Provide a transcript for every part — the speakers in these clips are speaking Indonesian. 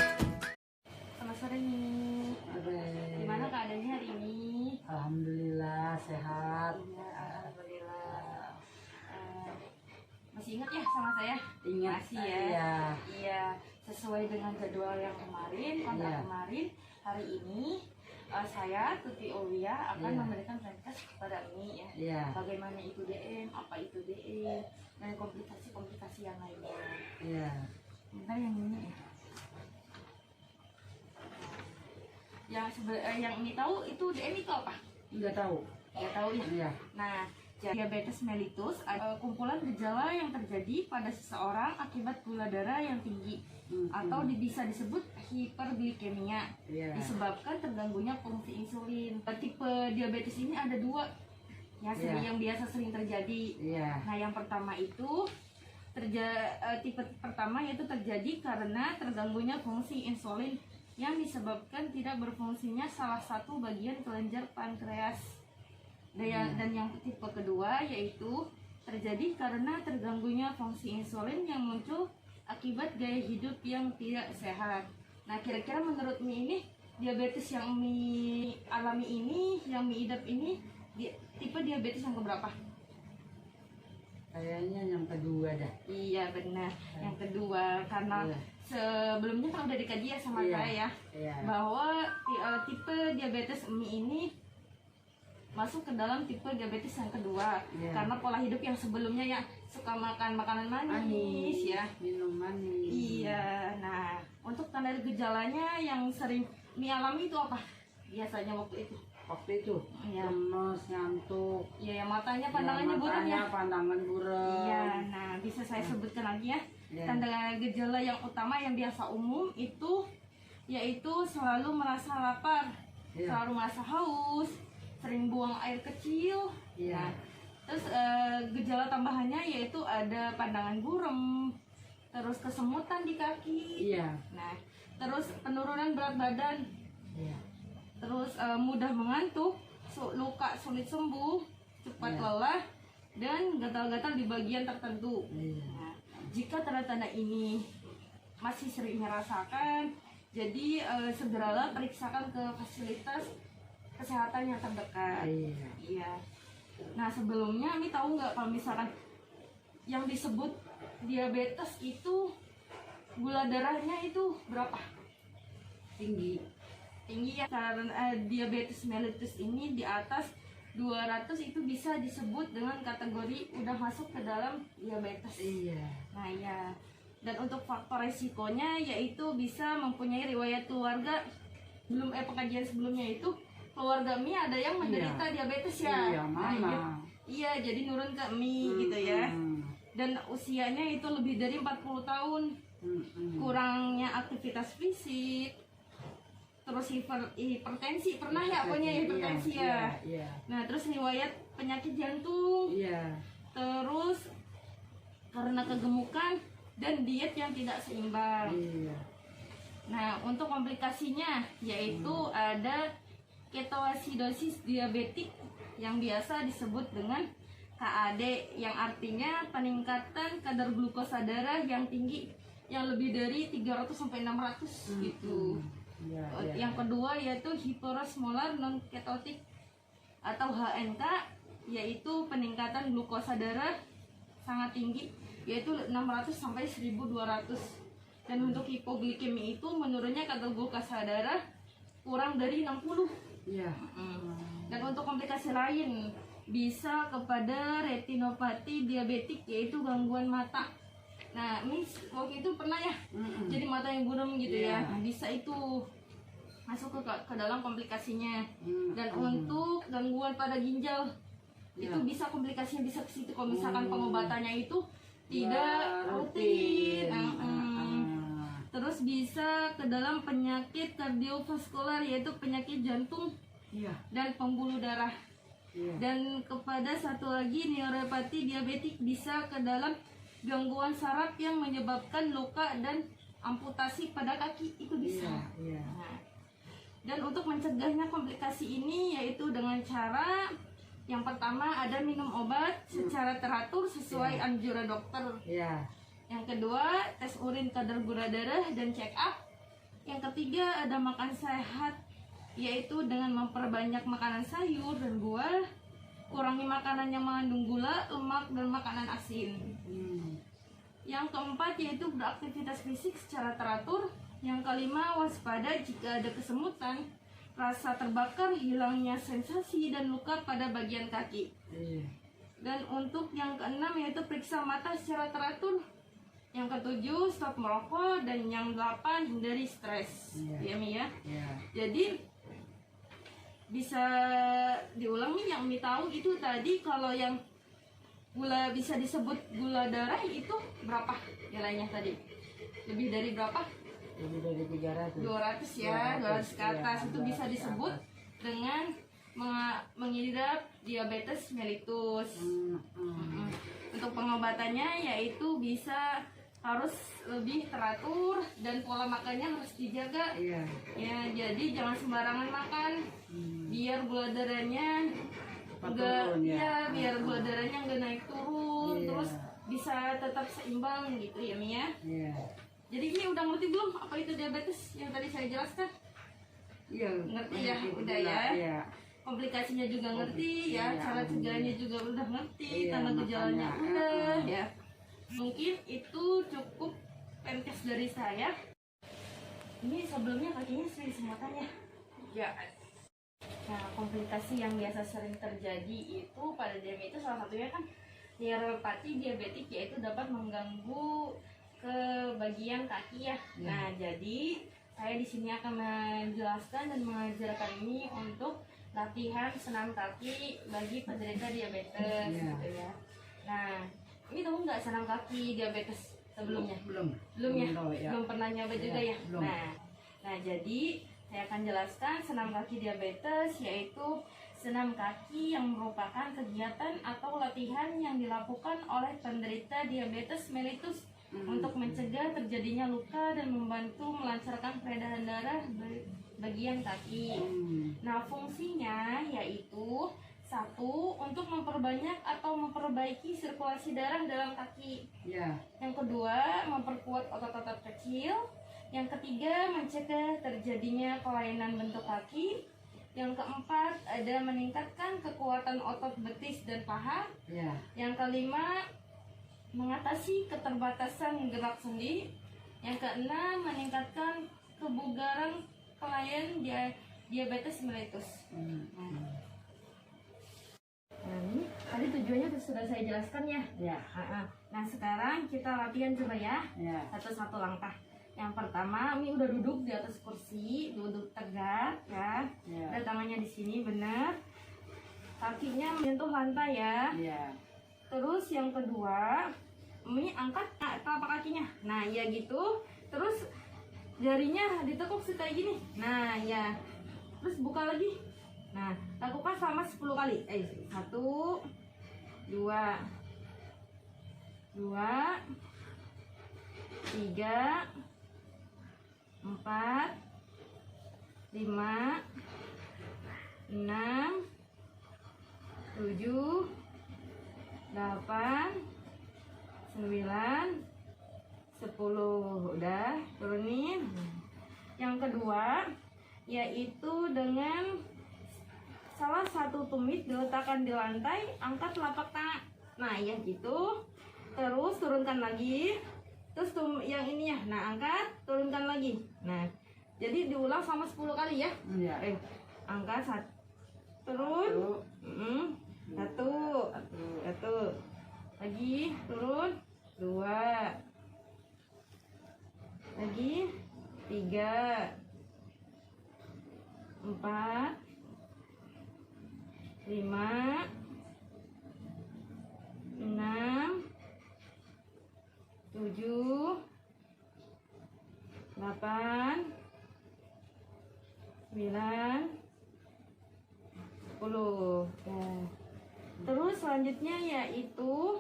Selamat sore nih. Gimana keadaannya hari ini? Alhamdulillah sehat. Iya, alhamdulillah. Masih ingat ya sama saya? Ingat Masih ya. ya. Iya, sesuai dengan jadwal yang kemarin, kontrak Iya. kemarin. Hari ini saya Tuti Aulia akan Iya. memberikan podcast kepada Mi ya. Iya. Bagaimana itu DM, apa itu DM, dan komplikasi-komplikasi yang lainnya. Iya. Bentar yang ini ya. Yang ini tahu itu DM itu apa? Enggak tahu. Nggak tahu ya. Iya. Nah, diabetes mellitus adalah kumpulan gejala yang terjadi pada seseorang akibat gula darah yang tinggi atau bisa disebut hiperglikemia Iya. disebabkan terganggunya fungsi insulin. Tipe diabetes ini ada dua ya, yang biasa sering terjadi. Iya. Nah, yang pertama itu tipe pertama yaitu terjadi karena terganggunya fungsi insulin yang disebabkan tidak berfungsinya salah satu bagian kelenjar pankreas. Dan yang tipe kedua yaitu terjadi karena terganggunya fungsi insulin yang muncul akibat gaya hidup yang tidak sehat. Nah, kira-kira menurut Mi ini diabetes yang Mi alami ini, yang Mi idap ini, tipe diabetes yang keberapa? Kayaknya yang kedua dah. Iya benar, yang kedua karena Iya. sebelumnya kan udah dikaji ya sama Iya. saya ya, Iya. bahwa tipe diabetes Mi ini masuk ke dalam tipe diabetes yang kedua. Iya. Karena pola hidup yang sebelumnya ya suka makan makanan manis ya. Minum manis. Iya. Nah, untuk tanda gejalanya yang sering Mi alami itu apa biasanya waktu itu? Waktu itu Iya. lemes, ngantuk. Iya, matanya pandangannya buram ya. Pandangan buram. Iya. Nah, bisa saya sebutkan lagi ya. Iya. Tanda gejala yang utama yang biasa umum itu yaitu selalu merasa lapar, Iya. selalu merasa haus, sering buang air kecil. Iya. Nah, terus gejala tambahannya yaitu ada pandangan buram, terus kesemutan di kaki. Iya. Nah, terus penurunan berat badan, Iya. terus mudah mengantuk, luka sulit sembuh, cepat Iya. lelah, dan gatal-gatal di bagian tertentu. Iya. Nah, jika tanda-tanda ini masih sering merasakan, jadi segeralah periksakan ke fasilitas kesehatan yang terdekat. Iya. Iya. Nah, sebelumnya Mi tahu nggak kalau misalkan yang disebut diabetes itu gula darahnya itu berapa? Tinggi. Tinggi ya, karena diabetes mellitus ini di atas 200 itu bisa disebut dengan kategori udah masuk ke dalam diabetes. Iya. Nah ya, dan untuk faktor resikonya yaitu bisa mempunyai riwayat keluarga. Pengkajian sebelumnya itu keluarga Mi ada yang menderita diabetes ya. Iya, Nah, mama. iya, jadi nurun ke Mi gitu ya. Dan usianya itu lebih dari 40 tahun. Kurangnya aktivitas fisik, terus hipertensi pernah ya, pokoknya hipertensi ya. Iya. Nah, terus riwayat penyakit jantung, Iya. terus karena kegemukan dan diet yang tidak seimbang. Iya. Nah, untuk komplikasinya yaitu ada ketoasidosis diabetik yang biasa disebut dengan KAD, yang artinya peningkatan kadar glukosa darah yang tinggi yang lebih dari 300 sampai 600 gitu. Iya. Yang kedua yaitu hiperosmolar non ketotik atau HNK, yaitu peningkatan glukosa darah sangat tinggi yaitu 600 sampai 1200. Dan untuk hipoglikemi itu menurunnya kadar glukosa darah kurang dari 60. Iya. Dan untuk komplikasi lain bisa kepada retinopati diabetik yaitu gangguan mata. Nah, Miss waktu itu pernah ya jadi mata yang buram gitu ya. Nah, bisa itu masuk ke dalam komplikasinya. Dan untuk gangguan pada ginjal itu bisa komplikasinya bisa ke situ kalau misalkan pengobatannya itu tidak rutin. Terus bisa ke dalam penyakit kardiovaskular yaitu penyakit jantung dan pembuluh darah. Dan kepada satu lagi neuropati diabetik bisa ke dalam gangguan saraf yang menyebabkan luka dan amputasi pada kaki itu bisa. Nah, dan untuk mencegahnya komplikasi ini yaitu dengan cara Yang pertama ada minum obat secara teratur sesuai anjuran dokter. Iya. Yang kedua, tes urin kadar gula darah dan check up. Yang ketiga, ada makan sehat, yaitu dengan memperbanyak makanan sayur dan buah, kurangi makanan yang mengandung gula, lemak, dan makanan asin. Yang keempat, yaitu beraktivitas fisik secara teratur. Yang kelima, waspada jika ada kesemutan, rasa terbakar, hilangnya sensasi, dan luka pada bagian kaki. Dan untuk yang keenam, yaitu periksa mata secara teratur. Yang ketujuh, stop merokok. Dan yang delapan, hindari stres. Ya Mi ya. Jadi bisa diulangi yang Mi tahu itu tadi, kalau yang gula bisa disebut gula darah itu berapa nilainya tadi? Lebih dari berapa? Lebih dari 200 ya, 200 ke atas itu bisa disebut dengan mengidap diabetes mellitus. Untuk pengobatannya yaitu bisa harus lebih teratur dan pola makannya harus dijaga. Ya, jadi jangan sembarangan makan biar gula darahnya biar gula darahnya nggak naik turun, terus bisa tetap seimbang gitu ya Mi ya. Jadi ini udah ngerti belum apa itu diabetes yang tadi saya jelaskan? Ngerti ya, udah ya. Komplikasinya juga ngerti ya, cara cegahnya juga udah ngerti, tanda gejalanya udah ya. Mungkin itu cukup podcast dari saya. Ini sebelumnya kakinya sering semutan ya. Nah, komplikasi yang biasa sering terjadi itu pada diabetes salah satunya kan neuropati diabetik, yaitu dapat mengganggu ke bagian kaki ya. Nah, jadi saya di sini akan menjelaskan dan mengajarkan ini untuk latihan senam kaki bagi penderita diabetes gitu ya. Nah, ini tahu nggak senam kaki diabetes sebelumnya? Belum ya? Belum pernah nyoba juga ya? Nah, jadi saya akan jelaskan senam kaki diabetes, yaitu senam kaki yang merupakan kegiatan atau latihan yang dilakukan oleh penderita diabetes mellitus untuk mencegah terjadinya luka dan membantu melancarkan peredaran darah bagian kaki. Nah, fungsinya yaitu satu, untuk memperbanyak atau memperbaiki sirkulasi darah dalam kaki. Yang kedua, memperkuat otot-otot kecil. Yang ketiga, mencegah terjadinya kelainan bentuk kaki. Yang keempat, ada meningkatkan kekuatan otot betis dan paha. Yang kelima, mengatasi keterbatasan gerak sendi. Yang keenam, meningkatkan kebugaran klien diabetes mellitus. Nah, ini tadi tujuannya sudah saya jelaskan ya. Nah, sekarang kita latihan coba ya. Satu-satu langkah. Yang pertama, Mi udah duduk di atas kursi, duduk tegak ya. Dan tangannya di sini benar. Kakinya menyentuh lantai ya. Terus yang kedua, Mi angkat telapak kakinya. Nah, ya gitu. Terus jarinya ditekuk kayak gini. Nah, ya. Terus buka lagi. Nah, lakukan selama 10 kali. 1 2 3 4 5 6 7 8 9 10. Udah, turunin. Yang kedua yaitu dengan salah satu tumit diletakkan di lantai, angkat telapak tangan. Nah, ya gitu. Terus turunkan lagi. Terus yang ini ya. Nah, angkat, turunkan lagi. Nah, jadi diulang sama 10 kali ya. Angkat satu. Turun. Satu. Lagi, turun. 2. Lagi. 3. 4. 5 6 7 8 9 10. Terus selanjutnya yaitu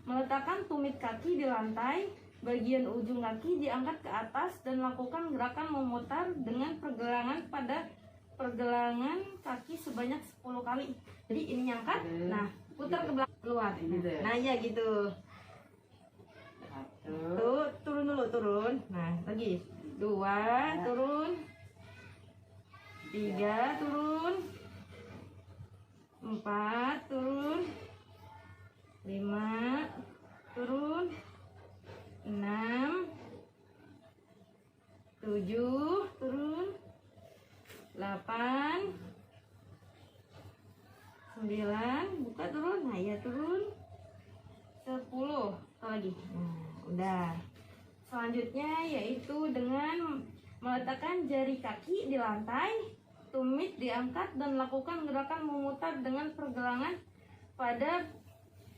meletakkan tumit kaki di lantai, bagian ujung kaki diangkat ke atas dan lakukan gerakan memutar dengan pergelangan kaki sebanyak 10 kali. Jadi ini angkat, Oke. nah putar ke belakang keluar. Gitu ya? Nah ya gitu. Satu. Tuh, turun dulu, turun. Nah, lagi. 2, Ya. turun. 3, turun. 4, turun. 5, turun. 6, 7, turun. 8, 9, buka turun. Nah, ya turun. 10, lagi. Nah, udah. Selanjutnya yaitu dengan meletakkan jari kaki di lantai, tumit diangkat dan lakukan gerakan memutar dengan pergelangan pada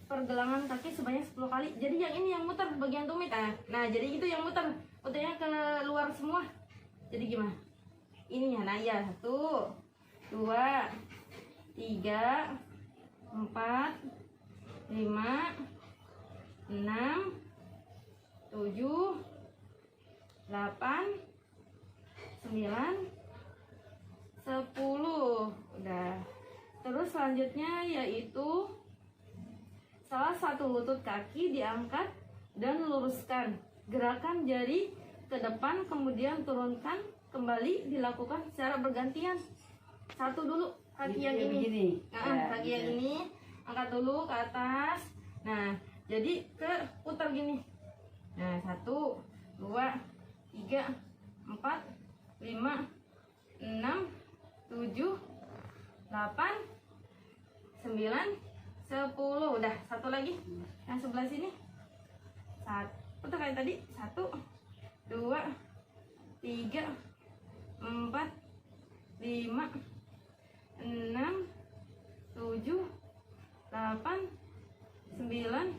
pergelangan kaki sebanyak 10 kali. Jadi yang ini yang muter bagian tumit. Nah, jadi itu yang muter. Muternya ke luar semua. Jadi gimana? Ininya. Nah, ya 1, 2, 3, 4, 5, 6, 7, 8, 9, 10. Udah. Terus selanjutnya yaitu salah satu lutut kaki diangkat dan luruskan. Gerakan jari ke depan kemudian turunkan kembali dilakukan secara bergantian. Satu dulu kaki yang Begini, ini. begini. Nah, Ya, kaki yang gitu. ini angkat dulu ke atas. Nah, jadi ke putar gini. Nah, 1, 2, 3, 4, 5, 6, 7, 8, 9, 10. Udah, satu lagi. Yang sebelah sini. Putar kayak tadi. 1, 2, 3, 4, 5, 6, 7, 8, 9,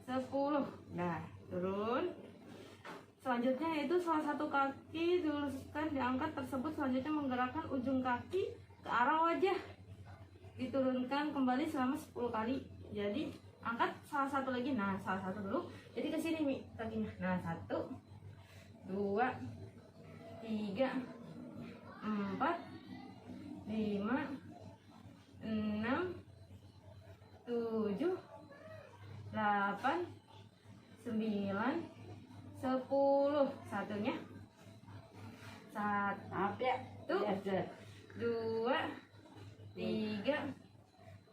10. Nah, turun. Selanjutnya itu salah satu kaki diluruskan diangkat tersebut, selanjutnya menggerakkan ujung kaki ke arah wajah. Diturunkan kembali selama 10 kali. Jadi angkat salah satu lagi. Nah, salah satu dulu. Jadi ke sini Mi kakinya. Nah, 1, 2, 3, 4, 5, 6, 7, 8, 9, 10. Satunya. 1, Maaf ya. Tuh. Ya, sudah. 2, 3,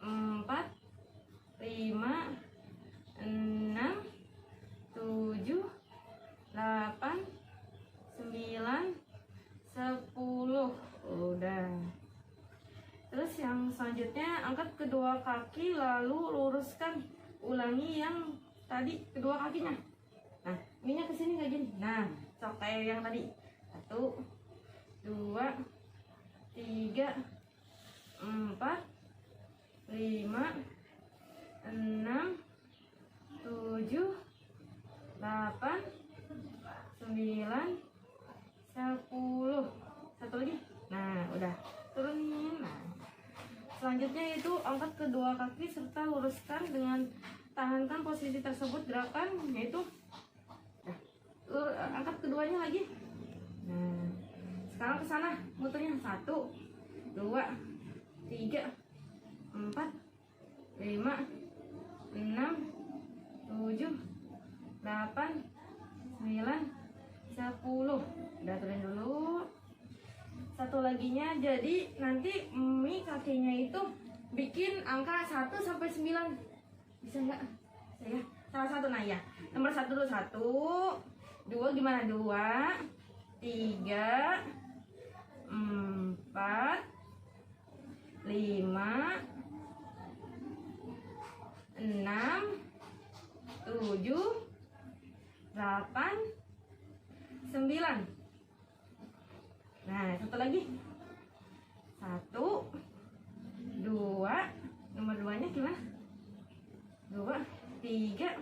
4, 5, 6, 7, 8, 9, 10. Udah. Terus yang selanjutnya angkat kedua kaki lalu luruskan. Ulangi yang tadi kedua kakinya. Nah, ininya ke sini kayak gini. Nah, sok kayak yang tadi. 1, 2, 3, 4, 5, 6, 7, 8, 9, 10. Satu lagi. Nah, udah. Turunin. Nah, selanjutnya itu angkat kedua kaki serta luruskan dengan tahankan posisi tersebut. Gerakan yaitu angkat keduanya lagi. Nah, sekarang ke sana muternya. 1, 2, 3, 4, 5, 6, 7, 8, 9, 10. Udah, turun dulu. Satu laginya, jadi nanti Mi kakinya itu bikin angka 1 sampai 9. Bisa nggak? Saya salah satu. Nah ya, nomor 1 dulu. 1, 2 gimana? 2, 3, 4, 5, 6, 7, 8, 9. Nah, satu lagi. 1, 2, nomor 2-nya gimana? 2, 3,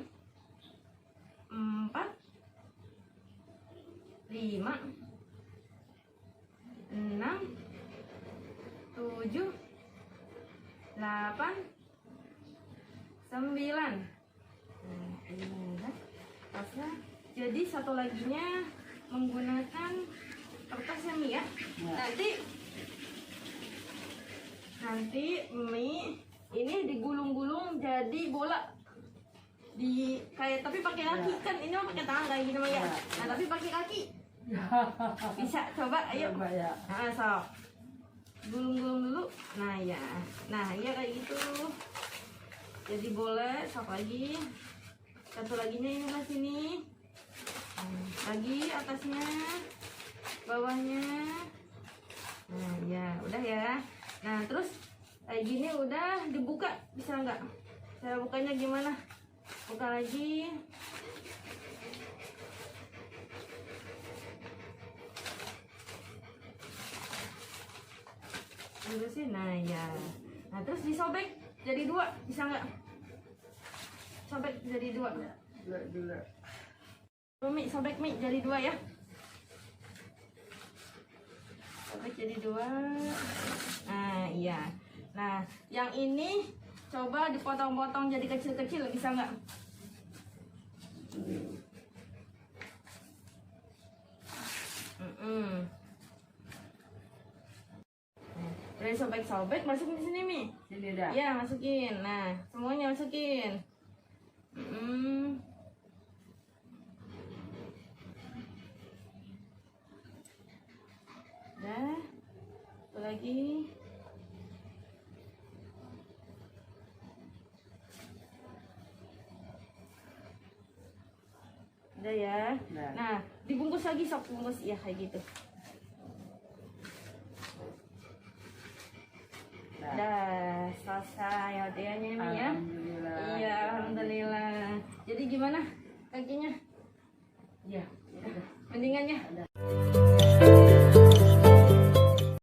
4, 5, 6, 7, 8, 9. Nah, ini kan tasnya. Jadi satu laginya menggunakan kertas yang ya. Ya. Nanti Nanti mie ini digulung-gulung jadi bola. Di kayak tapi pakai kaki kan, ini mah pakai tangan kayak gini mah ya. Nah, tapi pakai kaki. Bisa coba, ayo. Coba ya. Nah, sok. Gulung-gulung dulu. Nah, ya. Nah, iya kayak gitu. Jadi boleh, sok lagi. Satu laginya ini ke sini. Lagi atasnya, bawahnya. Nah, ya, udah ya. Nah, terus kayak gini udah dibuka, bisa nggak? Cara bukanya gimana? Buka lagi. Terusin, nah ya. Nah, terus disobek jadi dua, bisa nggak? Sobek jadi dua. Dulu. Mie, sobek mie jadi dua ya. Sobek jadi dua. Nah, iya. Nah, yang ini coba dipotong-potong jadi kecil-kecil, bisa nggak? Udah sobek-sobek, masukin di sini mie. Sini dah. Ya, masukin. Nah, semuanya masukin. Dah. Satu lagi. Udah ya. Udah. Nah, dibungkus lagi, sok bungkus ya kayak gitu. Dah, selesai hadiahnya ini ya. Alhamdulillah. Iya, alhamdulillah. Jadi gimana kakinya? Iya. Mendingan ya?